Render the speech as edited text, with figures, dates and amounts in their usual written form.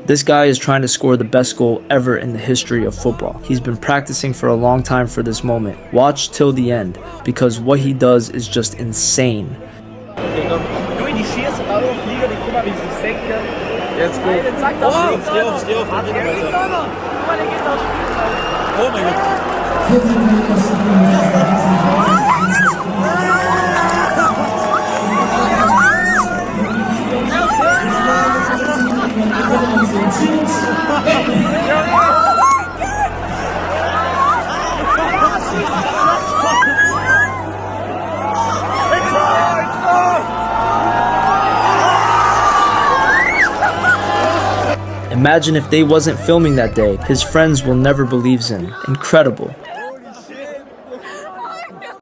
This guy is trying to score the best goal ever in the history of football. He's been practicing for a long time for this moment. Watch till the end, because what he does is just insane. Jetzt gut. Steh auf. Oh mein Gott. Imagine if they wasn't filming that day. His friends will never believe him. Incredible.